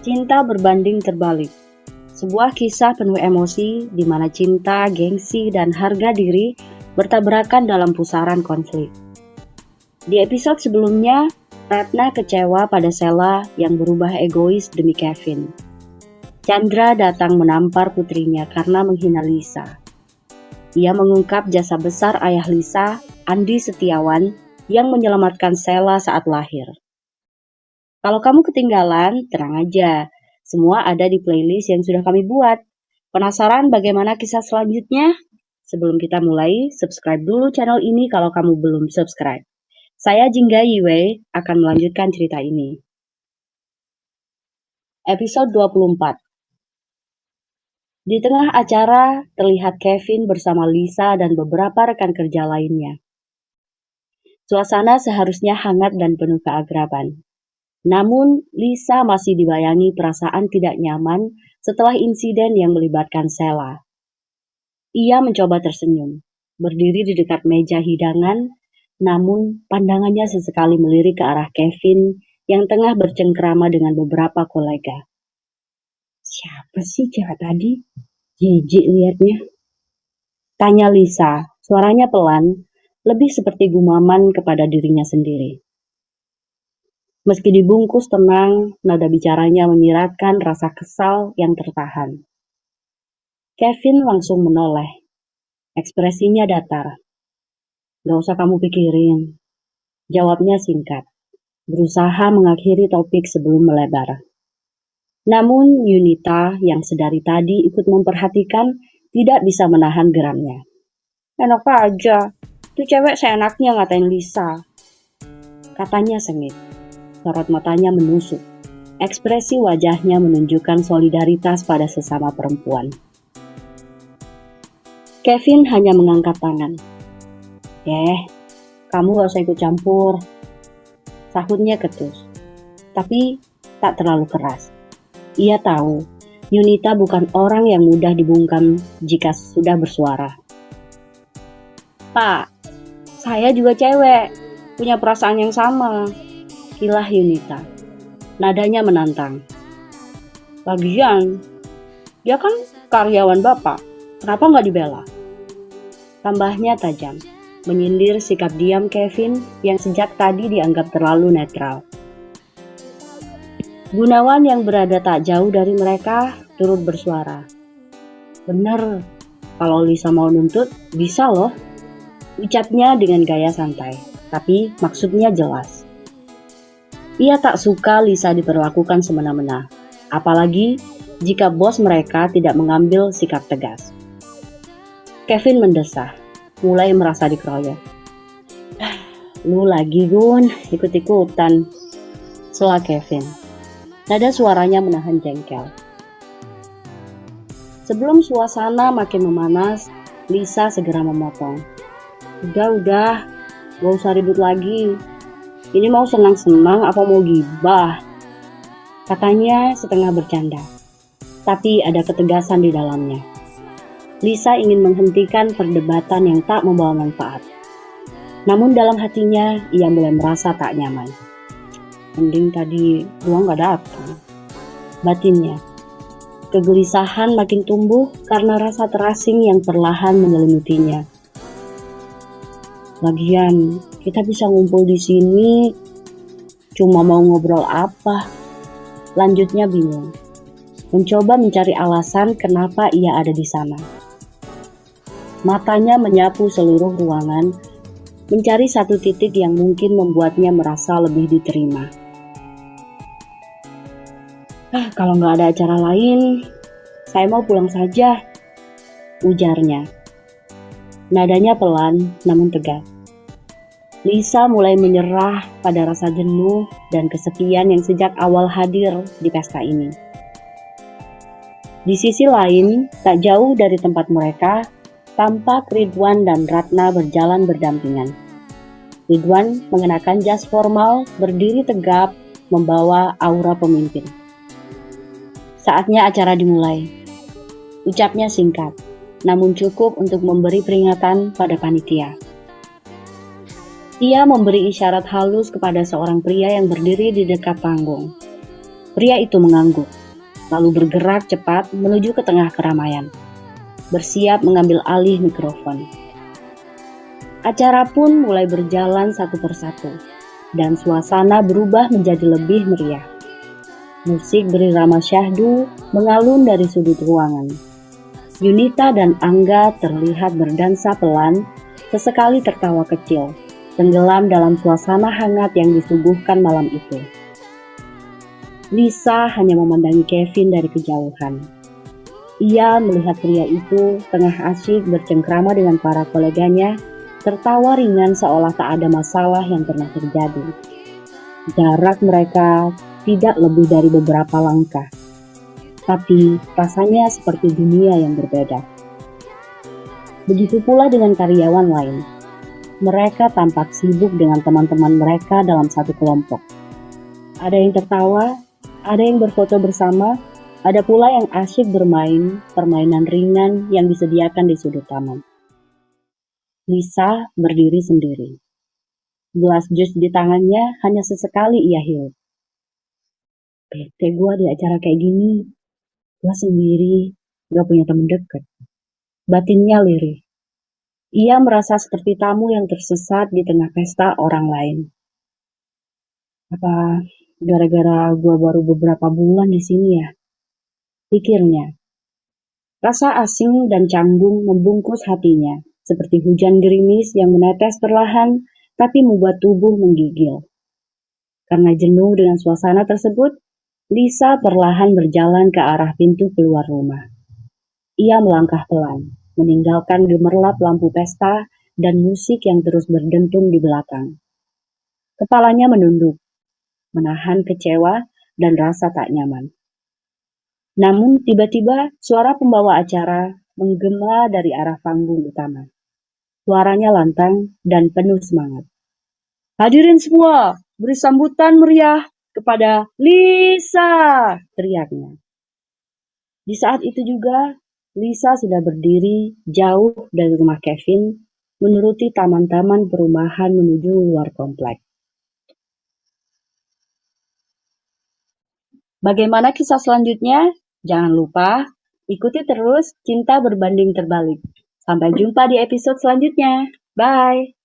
Cinta berbanding terbalik. Sebuah kisah penuh emosi di mana cinta, gengsi, dan harga diri bertabrakan dalam pusaran konflik. Di episode sebelumnya, Ratna kecewa pada Sela yang berubah egois demi Kevin. Chandra datang menampar putrinya karena menghina Lisa. Ia mengungkap jasa besar ayah Lisa, Andi Setiawan, yang menyelamatkan Sela saat lahir. Kalau kamu ketinggalan, tenang aja. Semua ada di playlist yang sudah kami buat. Penasaran bagaimana kisah selanjutnya? Sebelum kita mulai, subscribe dulu channel ini kalau kamu belum subscribe. Saya Jingga Yiwei akan melanjutkan cerita ini. Episode 24. Di tengah acara, terlihat Kevin bersama Lisa dan beberapa rekan kerja lainnya. Suasana seharusnya hangat dan penuh keakraban. Namun, Lisa masih dibayangi perasaan tidak nyaman setelah insiden yang melibatkan Sela. Ia mencoba tersenyum, berdiri di dekat meja hidangan, namun pandangannya sesekali melirik ke arah Kevin yang tengah bercengkrama dengan beberapa kolega. Siapa sih cewek tadi? Jijik liatnya. Tanya Lisa, suaranya pelan, lebih seperti gumaman kepada dirinya sendiri. Meski dibungkus tenang, nada bicaranya menyiratkan rasa kesal yang tertahan. Kevin langsung menoleh. Ekspresinya datar. Gak usah kamu pikirin. Jawabnya singkat. Berusaha mengakhiri topik sebelum melebar. Namun Yunita yang sedari tadi ikut memperhatikan tidak bisa menahan geramnya. Enak aja. Tuh cewek seenaknya ngatain Lisa. Katanya sengit. Sorot matanya menusuk. Ekspresi wajahnya menunjukkan solidaritas pada sesama perempuan. Kevin hanya mengangkat tangan. Kamu gak usah ikut campur. Sahutnya ketus. Tapi tak terlalu keras. Ia tahu, Yunita bukan orang yang mudah dibungkam jika sudah bersuara. Pak, saya juga cewek. Punya perasaan yang sama. Kilah Yunita. Nadanya menantang. Lagian, dia kan karyawan Bapak. Kenapa nggak dibela? Tambahnya tajam, menyindir sikap diam Kevin yang sejak tadi dianggap terlalu netral. Gunawan yang berada tak jauh dari mereka turut bersuara. Bener, kalau Lisa mau nuntut, bisa loh. Ucapnya dengan gaya santai, tapi maksudnya jelas. Ia tak suka Lisa diperlakukan semena-mena, apalagi jika bos mereka tidak mengambil sikap tegas. Kevin mendesah, mulai merasa dikeroyok. Lu lagi Gun, ikut-ikutan. Sela Kevin. Nada suaranya menahan jengkel. Sebelum suasana makin memanas, Lisa segera memotong. Udah, gak usah ribut lagi. Ini mau senang-senang apa mau gibah? Katanya setengah bercanda, tapi ada ketegasan di dalamnya. Lisa ingin menghentikan perdebatan yang tak membawa manfaat. Namun dalam hatinya, ia mulai merasa tak nyaman. Mending tadi ruang gak datang. Batinnya. Kegelisahan makin tumbuh karena rasa terasing yang perlahan menyelimutinya. Lagian, kita bisa ngumpul di sini, cuma mau ngobrol apa? Lanjutnya bingung. Mencoba mencari alasan kenapa ia ada di sana. Matanya menyapu seluruh ruangan, mencari satu titik yang mungkin membuatnya merasa lebih diterima. Kalau nggak ada acara lain, saya mau pulang saja, ujarnya. Nadanya pelan namun tegas. Lisa mulai menyerah pada rasa jenuh dan kesepian yang sejak awal hadir di pesta ini. Di sisi lain, tak jauh dari tempat mereka, tampak Ridwan dan Ratna berjalan berdampingan. Ridwan mengenakan jas formal, berdiri tegap, membawa aura pemimpin. Saatnya acara dimulai. Ucapnya singkat, namun cukup untuk memberi peringatan pada panitia. Ia memberi isyarat halus kepada seorang pria yang berdiri di dekat panggung. Pria itu mengangguk, lalu bergerak cepat menuju ke tengah keramaian, bersiap mengambil alih mikrofon. Acara pun mulai berjalan satu persatu, dan suasana berubah menjadi lebih meriah. Musik berirama syahdu mengalun dari sudut ruangan. Yunita dan Angga terlihat berdansa pelan, sesekali tertawa kecil, tenggelam dalam suasana hangat yang disuguhkan malam itu. Lisa hanya memandangi Kevin dari kejauhan. Ia melihat pria itu tengah asyik bercengkrama dengan para koleganya, tertawa ringan seolah tak ada masalah yang pernah terjadi. Jarak mereka tidak lebih dari beberapa langkah, tapi rasanya seperti dunia yang berbeda. Begitu pula dengan karyawan lain. Mereka tampak sibuk dengan teman-teman mereka dalam satu kelompok. Ada yang tertawa, ada yang berfoto bersama, ada pula yang asyik bermain permainan ringan yang disediakan di sudut taman. Lisa berdiri sendiri. Gelas jus di tangannya hanya sesekali ia hirup. Bete gua di acara kayak gini. Gua sendiri, gak punya temen deket. Batinnya lirih. Ia merasa seperti tamu yang tersesat di tengah pesta orang lain. Apa gara-gara gua baru beberapa bulan di sini ya? Pikirnya. Rasa asing dan canggung membungkus hatinya, seperti hujan gerimis yang menetes perlahan tapi membuat tubuh menggigil. Karena jenuh dengan suasana tersebut, Lisa perlahan berjalan ke arah pintu keluar rumah. Ia melangkah pelan, meninggalkan gemerlap lampu pesta dan musik yang terus berdentum di belakang. Kepalanya menunduk, menahan kecewa dan rasa tak nyaman. Namun tiba-tiba suara pembawa acara menggema dari arah panggung utama. Suaranya lantang dan penuh semangat. Hadirin semua, beri sambutan meriah kepada Lisa, teriaknya. Di saat itu juga, Lisa sudah berdiri jauh dari rumah Kevin, menuruti taman-taman perumahan menuju luar komplek. Bagaimana kisah selanjutnya? Jangan lupa ikuti terus Cinta Berbanding Terbalik. Sampai jumpa di episode selanjutnya. Bye!